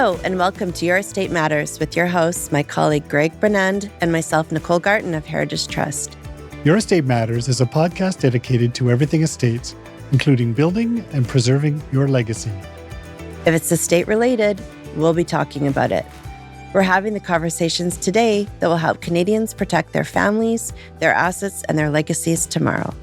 Hello, and welcome to Your Estate Matters with your hosts, my colleague Greg Bernand and myself, Nicole Garten of Heritage Trust. Your Estate Matters is a podcast dedicated to everything estates, including building and preserving your legacy. If it's estate related, we'll be talking about it. We're having the conversations today that will help Canadians protect their families, their assets, and their legacies tomorrow.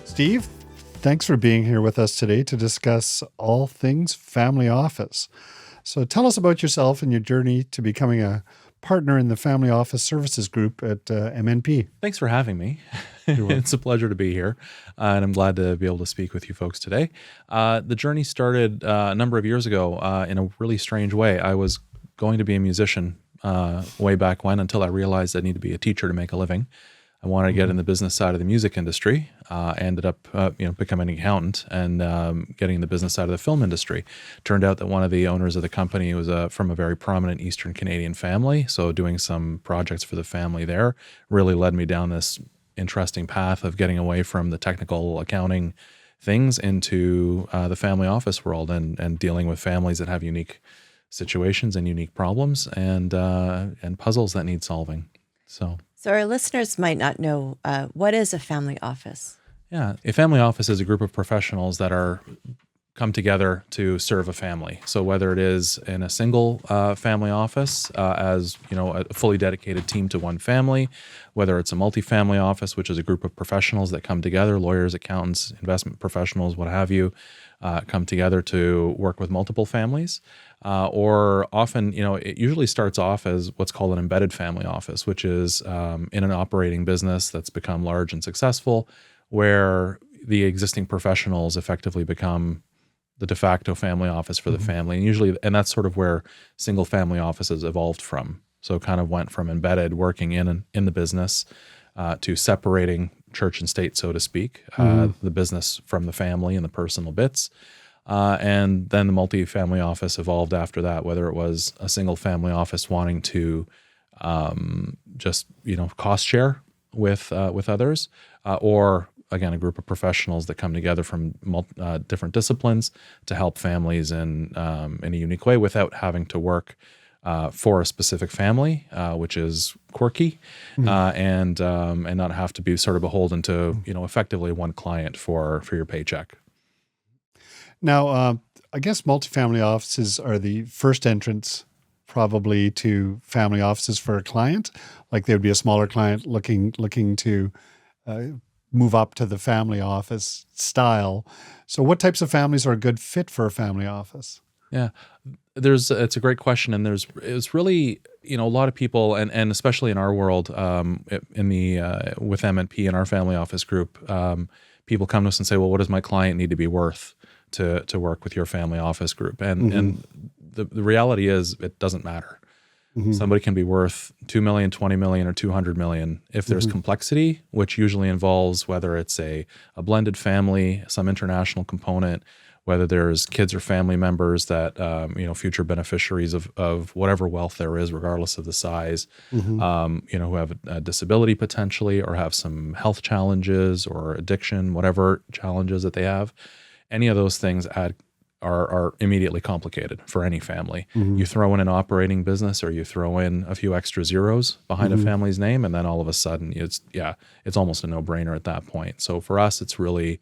Steve, thanks for being here with us today to discuss all things family office. So tell us about yourself and your journey to becoming a partner in the Family Office Services group at MNP. Thanks for having me. It's a pleasure to be here, and I'm glad to be able to speak with you folks today. The journey started a number of years ago in a really strange way. I was going to be a musician way back when until I realized I need to be a teacher to make a living. I wanted to get in the business side of the music industry. Ended up, becoming an accountant and getting in the business side of the film industry. Turned out that one of the owners of the company was from a very prominent Eastern Canadian family. So doing some projects for the family there really led me down this interesting path of getting away from the technical accounting things into the family office world and dealing with families that have unique situations and unique problems and puzzles that need solving. So our listeners might not know, what is a family office? Yeah, a family office is a group of professionals that are come together to serve a family. So whether it is in a single family office as a fully dedicated team to one family, whether it's a multifamily office, which is a group of professionals that come together, lawyers, accountants, investment professionals, what have you, come together to work with multiple families. Or often, it usually starts off as what's called an embedded family office, which is in an operating business that's become large and successful, where the existing professionals effectively become the de facto family office for the family. And that's sort of where single family offices evolved from. So kind of went from embedded, working in the business, to separating church and state, so to speak, the business from the family and the personal bits. And then the multi-family office evolved after that, whether it was a single family office wanting to just cost share with others, or again a group of professionals that come together from different disciplines to help families in a unique way without having to work for a specific family, which is quirky, and not have to be sort of beholden to effectively one client for your paycheck. Now, I guess multifamily offices are the first entrance probably to family offices for a client. Like there would be a smaller client looking to move up to the family office style. So what types of families are a good fit for a family office? Yeah, it's a great question, and it's really a lot of people, and especially in our world, in the with MNP and our family office group, people come to us and say, well, what does my client need to be worth to work with your family office group? And the reality is it doesn't matter. Somebody can be worth $2 million, $20 million, or $200 million. If there's complexity, which usually involves whether it's a blended family, some international component, whether there's kids or family members that, future beneficiaries of whatever wealth there is, regardless of the size, who have a disability potentially or have some health challenges or addiction, whatever challenges that they have. Any of those things are immediately complicated for any family. You throw in an operating business or you throw in a few extra zeros behind a family's name, and then all of a sudden it's almost a no-brainer at that point. So for us, it's really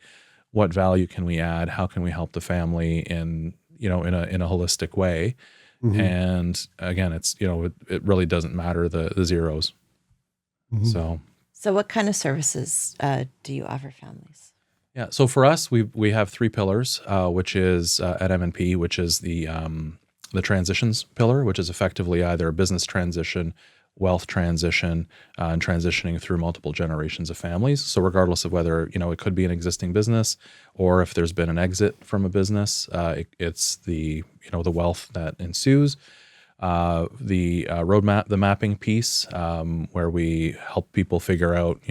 what value can we add? How can we help the family in a holistic way? And again, it's it really doesn't matter the zeros. So what kind of services do you offer families? Yeah. So for us, we have three pillars, which is at MNP, which is the transitions pillar, which is effectively either a business transition, wealth transition, and transitioning through multiple generations of families. So regardless of whether it could be an existing business or if there's been an exit from a business, it's the the wealth that ensues. The roadmap, the mapping piece, where we help people figure out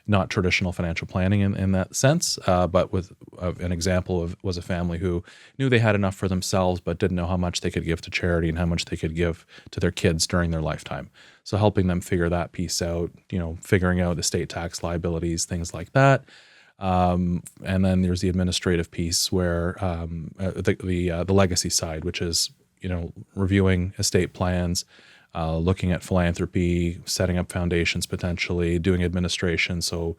not traditional financial planning in that sense, but with an example was a family who knew they had enough for themselves, but didn't know how much they could give to charity and how much they could give to their kids during their lifetime. So helping them figure that piece out, figuring out estate tax liabilities, things like that. And then there's the administrative piece where the legacy side, which is reviewing estate plans, looking at philanthropy, setting up foundations potentially, doing administration. So,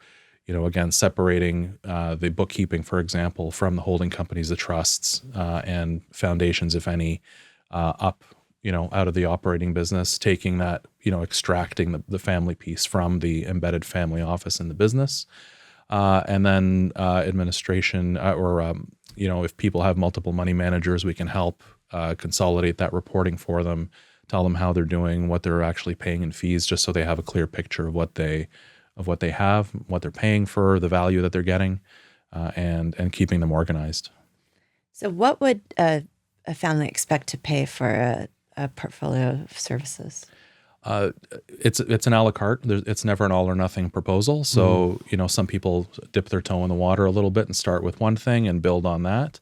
again, separating the bookkeeping, for example, from the holding companies, the trusts, and foundations, if any, up, out of the operating business, taking that, extracting the family piece from the embedded family office in the business. And then administration, or if people have multiple money managers, we can help consolidate that reporting for them, tell them how they're doing, what they're actually paying in fees, just so they have a clear picture of what they have, what they're paying for, the value that they're getting, and keeping them organized. So what would a family expect to pay for a portfolio of services? It's an a la carte. It's never an all or nothing proposal. So, some people dip their toe in the water a little bit and start with one thing and build on that.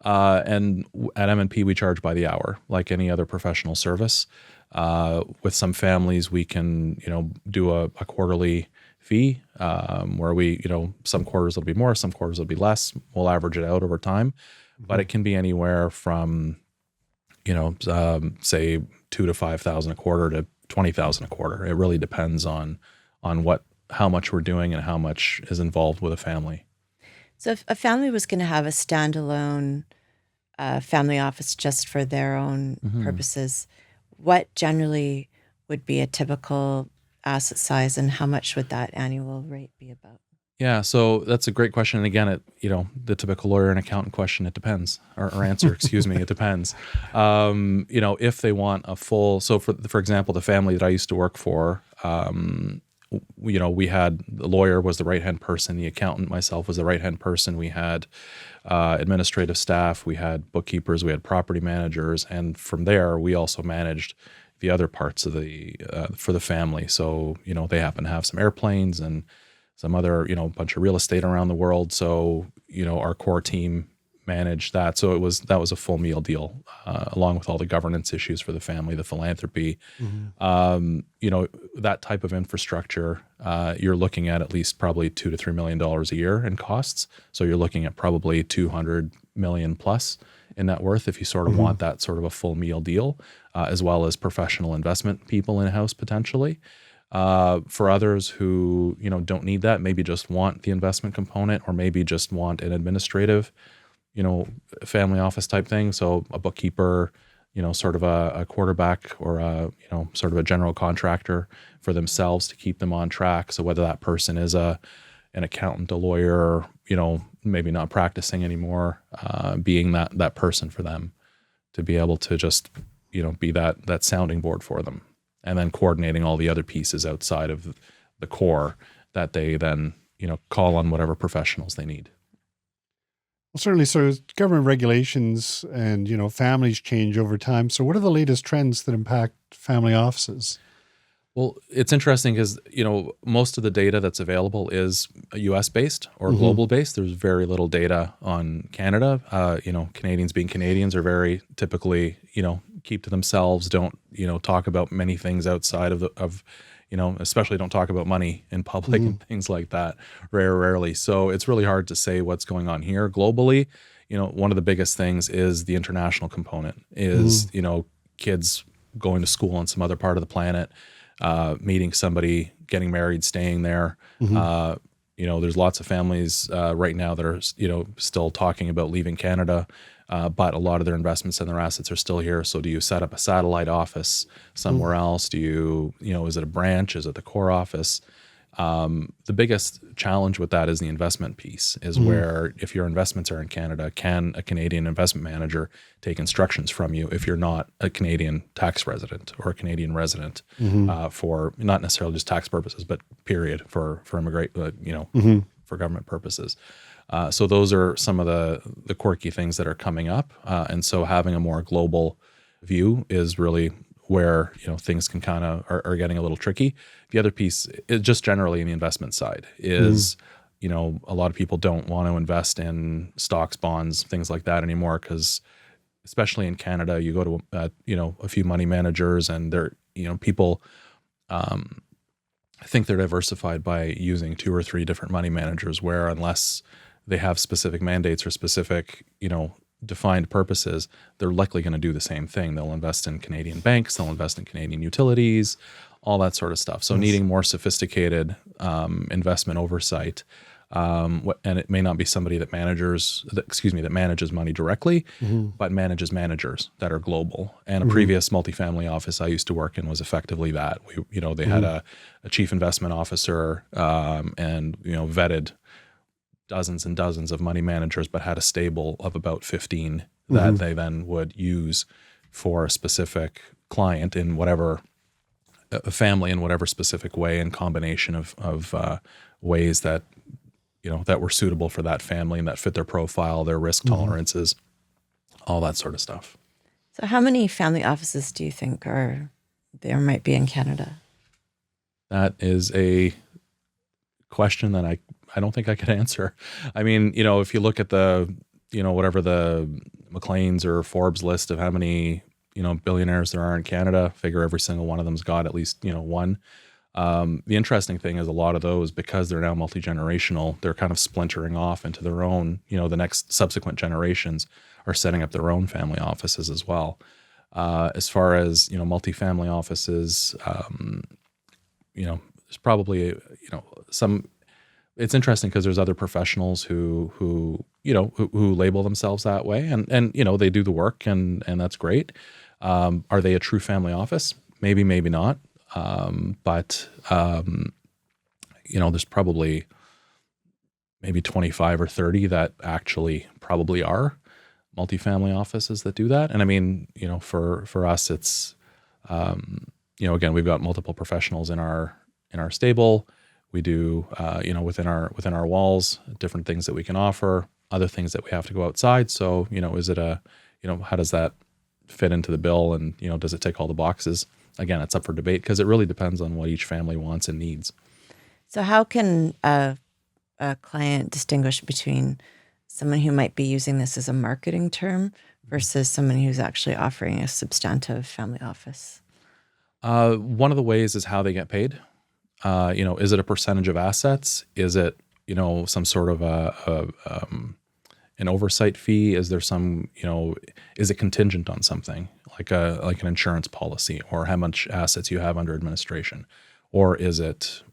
And at MNP, we charge by the hour, like any other professional service. With some families, we can, do a quarterly fee, where we, some quarters will be more, some quarters will be less. We'll average it out over time, but it can be anywhere from, say $2,000 to $5,000 a quarter to $20,000 a quarter. It really depends on how much we're doing and how much is involved with a family. So if a family was going to have a standalone family office just for their own purposes, what generally would be a typical asset size, and how much would that annual rate be about? Yeah, so that's a great question. And again, the typical lawyer and accountant question, it depends, or answer, excuse me, it depends. If they want a full, so for example, the family that I used to work for, we had, the lawyer was the right-hand person, the accountant, myself, was the right-hand person. We had administrative staff, we had bookkeepers, we had property managers, and from there, we also managed the other parts of for the family. So, they happen to have some airplanes and some other, bunch of real estate around the world. So, our core team managed that. So that was a full meal deal, along with all the governance issues for the family, the philanthropy. That type of infrastructure, you're looking at least probably $2 to $3 million a year in costs. So you're looking at probably $200 million plus in net worth if you sort of want that sort of a full meal deal, as well as professional investment people in-house potentially. For others who, don't need that, maybe just want the investment component, or maybe just want an administrative, family office type thing. So a bookkeeper, sort of a quarterback, or sort of a general contractor for themselves to keep them on track. So whether that person is an accountant, a lawyer, maybe not practicing anymore, being that person for them to be able to just, be that sounding board for them. And then coordinating all the other pieces outside of the core that they then, call on whatever professionals they need. Well, certainly. So government regulations and, families change over time. So what are the latest trends that impact family offices? Well, it's interesting because, most of the data that's available is US based or global based. There's very little data on Canada. Canadians being Canadians are very typically, keep to themselves, don't, talk about many things outside of especially don't talk about money in public and things like that, rarely. So it's really hard to say what's going on here globally. One of the biggest things is the international component is, kids going to school on some other part of the planet, meeting somebody, getting married, staying there. There's lots of families right now that are, still talking about leaving Canada, but a lot of their investments and their assets are still here. So do you set up a satellite office somewhere else? Do you, is it a branch? Is it the core office? The biggest challenge with that is the investment piece, is where if your investments are in Canada, can a Canadian investment manager take instructions from you if you're not a Canadian tax resident or a Canadian resident, for not necessarily just tax purposes, but period, for immigrate, for government purposes. So those are some of the quirky things that are coming up. And so having a more global view is really where, things can kind of are getting a little tricky. The other piece is just generally in the investment side is, a lot of people don't want to invest in stocks, bonds, things like that anymore, because especially in Canada, you go to, a few money managers and they're, people think they're diversified by using 2 or 3 different money managers, where unless they have specific mandates or specific, defined purposes, they're likely going to do the same thing. They'll invest in Canadian banks, they'll invest in Canadian utilities, all that sort of stuff. So needing more sophisticated investment oversight. And it may not be somebody that manages money directly, but manages managers that are global. And a previous multifamily office I used to work in was effectively that. They had a chief investment officer, and vetted dozens and dozens of money managers, but had a stable of about 15 that they then would use for a specific client in whatever a family in whatever specific way and combination of ways that that were suitable for that family and that fit their profile, their risk tolerances, all that sort of stuff. So how many family offices do you think there might be in Canada? That is a question that I don't think I could answer. I mean, if you look at the, whatever the Maclean's or Forbes list of how many, billionaires there are in Canada, figure every single one of them's got at least, one. The interesting thing is a lot of those, because they're now multi-generational, they're kind of splintering off into their own, the next subsequent generations are setting up their own family offices as well. As far as, multi-family offices, there's probably, some, it's interesting because there's other professionals who label themselves that way and they do the work and that's great. Are they a true family office? Maybe, maybe not. But there's probably maybe 25 or 30 that actually probably are multifamily offices that do that. And I mean, for us, it's, again, we've got multiple professionals in our stable. We do, within our walls, different things that we can offer, other things that we have to go outside. So, is it how does that fit into the bill? And, does it tick all the boxes? Again, it's up for debate because it really depends on what each family wants and needs. So how can a client distinguish between someone who might be using this as a marketing term versus someone who's actually offering a substantive family office? One of the ways is how they get paid. Is it a percentage of assets? Is it, some sort of an oversight fee? Is there some, is it contingent on something like an insurance policy or how much assets you have under administration? Or is it,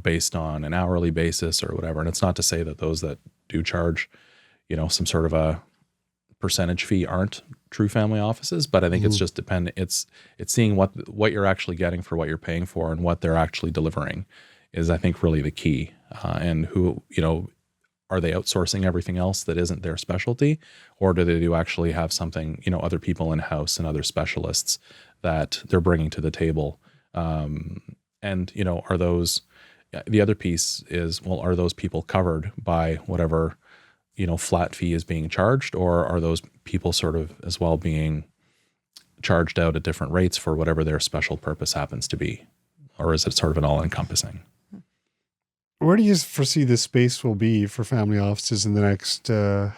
based on an hourly basis or whatever? And it's not to say that those that do charge, some sort of a percentage fee aren't true family offices, but I think it's just dependent. It's seeing what you're actually getting for what you're paying for and what they're actually delivering is, I think, really the key. And who, are they outsourcing everything else that isn't their specialty, or do they actually have something, other people in house and other specialists that they're bringing to the table? And are those? The other piece is, well, are those people covered by whatever flat fee is being charged, or are those people sort of as well being charged out at different rates for whatever their special purpose happens to be, or is it sort of an all-encompassing? Where do you foresee the space will be for family offices in the next 5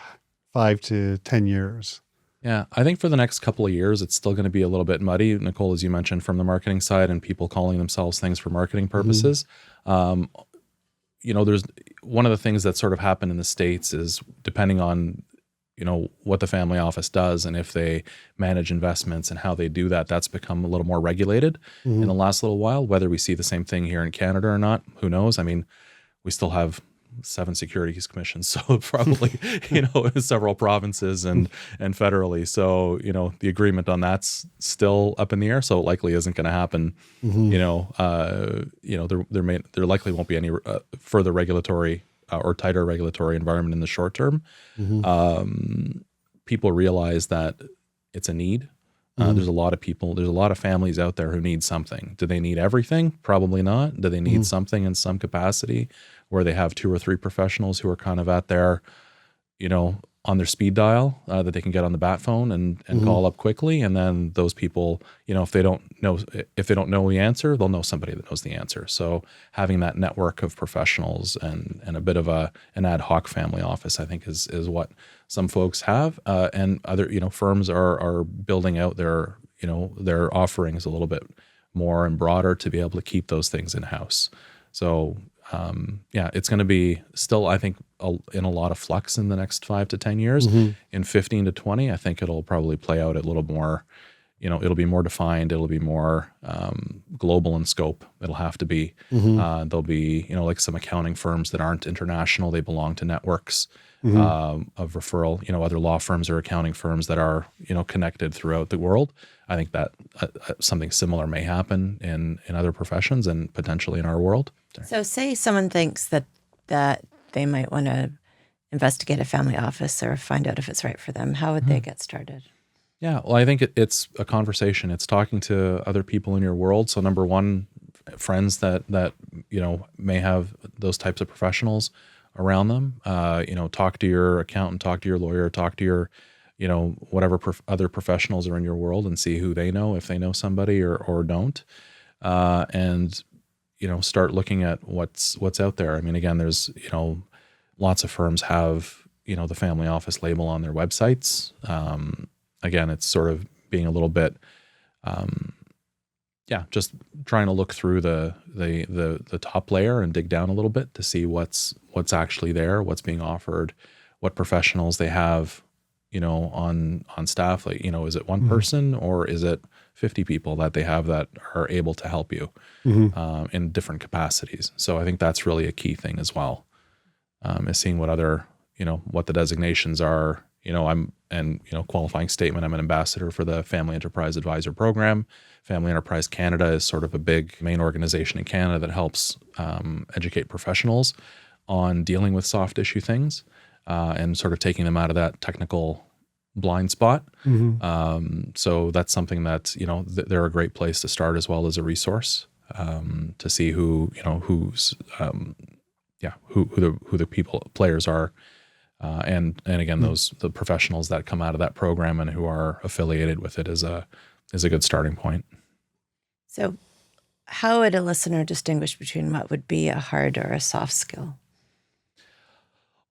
to 10 years? Yeah, I think for the next couple of years, it's still going to be a little bit muddy, Nicole, as you mentioned, from the marketing side and people calling themselves things for marketing purposes. There's one of the things that sort of happened in the States is, depending on, what the family office does and if they manage investments and how they do that, that's become a little more regulated in the last little while. Whether we see the same thing here in Canada or not, who knows? I mean, we still have 7 securities commissions, so probably, several provinces and federally. So, the agreement on that's still up in the air. So it likely isn't going to happen. There likely won't be any further regulatory or tighter regulatory environment in the short term. People realize that it's a need. There's a lot of families out there who need something. Do they need everything? Probably not. Do they need something in some capacity where they have 2 or 3 professionals who are kind of at their, on their speed dial that they can get on the bat phone and call up quickly. And then those people, if they don't know the answer, they'll know somebody that knows the answer. So having that network of professionals and a bit of an ad hoc family office, I think is what some folks have. And other, firms are building out their offerings a little bit more and broader to be able to keep those things in-house. So it's going to be still, I think, in a lot of flux in the next 5 to 10 years. In 15 to 20, I think it'll probably play out a little more, it'll be more defined. It'll be more global in scope. It'll have to be. There'll be, like some accounting firms that aren't international. They belong to networks of referral. Other law firms or accounting firms that are, connected throughout the world. I think that something similar may happen in other professions and potentially in our world. So say someone thinks that they might want to investigate a family office or find out if it's right for them. How would they get started? Yeah, well, I think it's a conversation. It's talking to other people in your world. So number one, friends that may have those types of professionals around them. Talk to your accountant, talk to your lawyer, talk to your whatever other professionals are in your world and see who they know, if they know somebody or don't. And start looking at what's out there. I mean, again, there's, lots of firms have, the family office label on their websites. Again, it's sort of being a little bit, just trying to look through the top layer and dig down a little bit to see what's actually there, what's being offered, what professionals they have, on staff. Like, is it one person or is it 50 people that they have that are able to help you in different capacities? So I think that's really a key thing as well, is seeing what other, what the designations are. Qualifying statement, I'm an ambassador for the Family Enterprise Advisor Program. Family Enterprise Canada is sort of a big main organization in Canada that helps educate professionals on dealing with soft issue things and sort of taking them out of that technical blind spot. So that's something that, they're a great place to start as well as a resource to see who the players are. And again, the professionals that come out of that program and who are affiliated with it is a good starting point. So how would a listener distinguish between what would be a hard or a soft skill?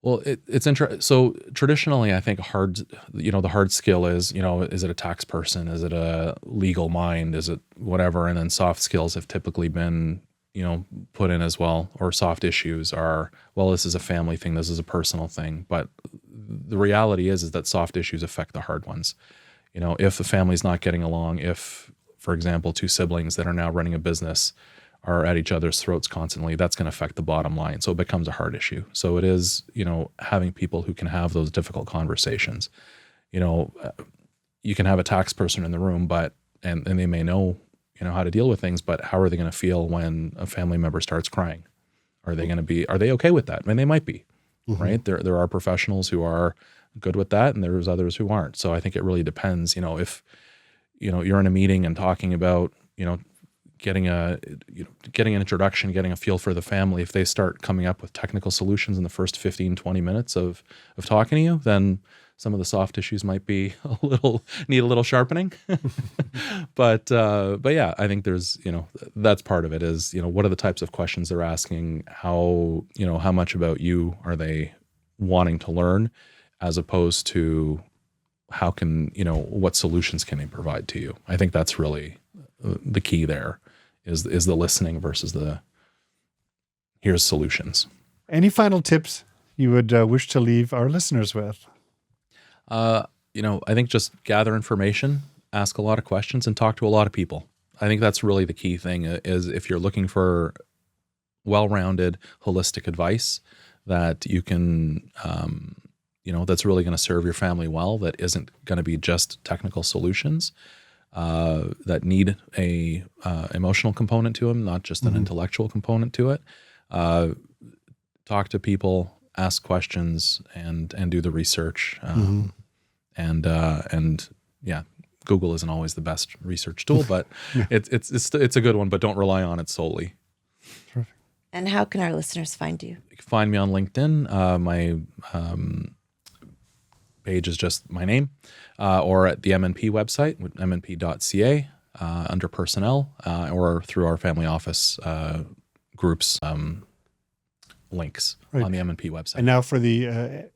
Well, it's interesting. So traditionally, I think the hard skill is, is it a tax person? Is it a legal mind? Is it whatever? And then soft skills have typically been, put in as well, or soft issues are, well, this is a family thing. This is a personal thing. But the reality is that soft issues affect the hard ones. If the family's not getting along, if, for example, two siblings that are now running a business are at each other's throats constantly, that's going to affect the bottom line. So it becomes a hard issue. So it is, having people who can have those difficult conversations. You can have a tax person in the room, and they may know, how to deal with things, but how are they going to feel when a family member starts crying? Are they okay with that? I mean, they might be, right? There are professionals who are good with that, and there's others who aren't. So I think it really depends, if, you're in a meeting and talking about, getting an introduction, getting a feel for the family. If they start coming up with technical solutions in the first 15, 20 minutes of talking to you, then some of the soft issues might be need a little sharpening. But yeah, I think there's, that's part of it is, what are the types of questions they're asking? How much about you are they wanting to learn, as opposed to what solutions can they provide to you? I think that's really the key there. Is the listening versus here's solutions. Any final tips you would wish to leave our listeners with? I think just gather information, ask a lot of questions, and talk to a lot of people. I think that's really the key thing, is if you're looking for well-rounded, holistic advice that you can, that's really going to serve your family well, that isn't going to be just technical solutions, that need a emotional component to them, not just an intellectual component to it. Talk to people, ask questions, and do the research. And Google isn't always the best research tool, but it's a good one. But don't rely on it solely. Perfect. And how can our listeners find you? You can find me on LinkedIn. My page is just my name, or at the MNP website, mnp.ca, under personnel, or through our family office groups links on the MNP website. And now for the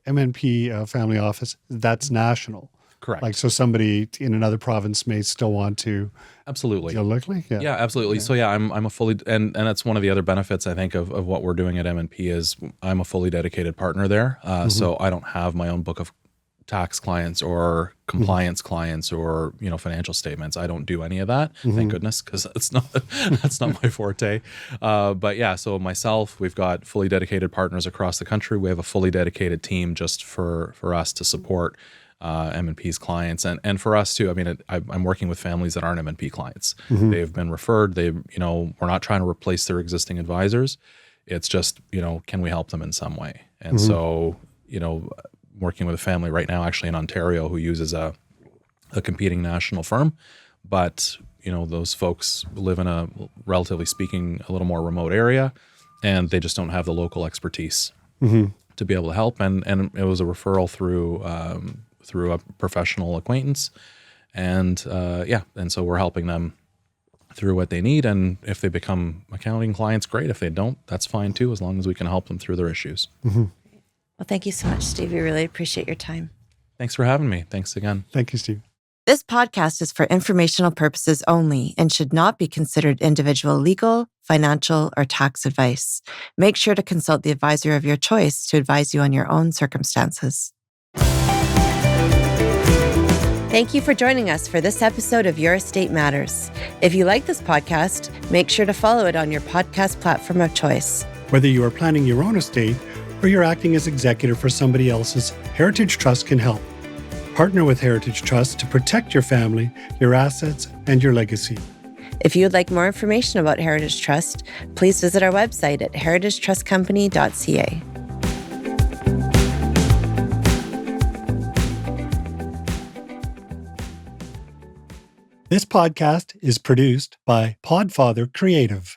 MNP family office, that's national. Correct. Like, so somebody in another province may still want to absolutely deal locally? Yeah, absolutely. So I'm a fully, and that's one of the other benefits I think of what we're doing at MNP is I'm a fully dedicated partner there. So I don't have my own book of tax clients or compliance clients or financial statements. I don't do any of that. Thank goodness, because that's not my forte. But yeah, so myself, we've got fully dedicated partners across the country. We have a fully dedicated team just for us to support MNP's clients, and for us too. I mean, I'm working with families that aren't MNP clients. They've been referred. We're not trying to replace their existing advisors. It's just can we help them in some way? And so working with a family right now, actually in Ontario, who uses a competing national firm, but those folks live in a, relatively speaking, a little more remote area, and they just don't have the local expertise to be able to help. And it was a referral through a professional acquaintance, and so we're helping them through what they need. And if they become accounting clients, great. If they don't, that's fine too, as long as we can help them through their issues. Well, thank you so much, Steve. We really appreciate your time. Thanks for having me. Thanks again. Thank you, Steve. This podcast is for informational purposes only and should not be considered individual legal, financial, or tax advice. Make sure to consult the advisor of your choice to advise you on your own circumstances. Thank you for joining us for this episode of Your Estate Matters. If you like this podcast, make sure to follow it on your podcast platform of choice. Whether you are planning your own estate or you're acting as executor for somebody else's, Heritage Trust can help. Partner with Heritage Trust to protect your family, your assets, and your legacy. If you would like more information about Heritage Trust, please visit our website at heritagetrustcompany.ca. This podcast is produced by Podfather Creative.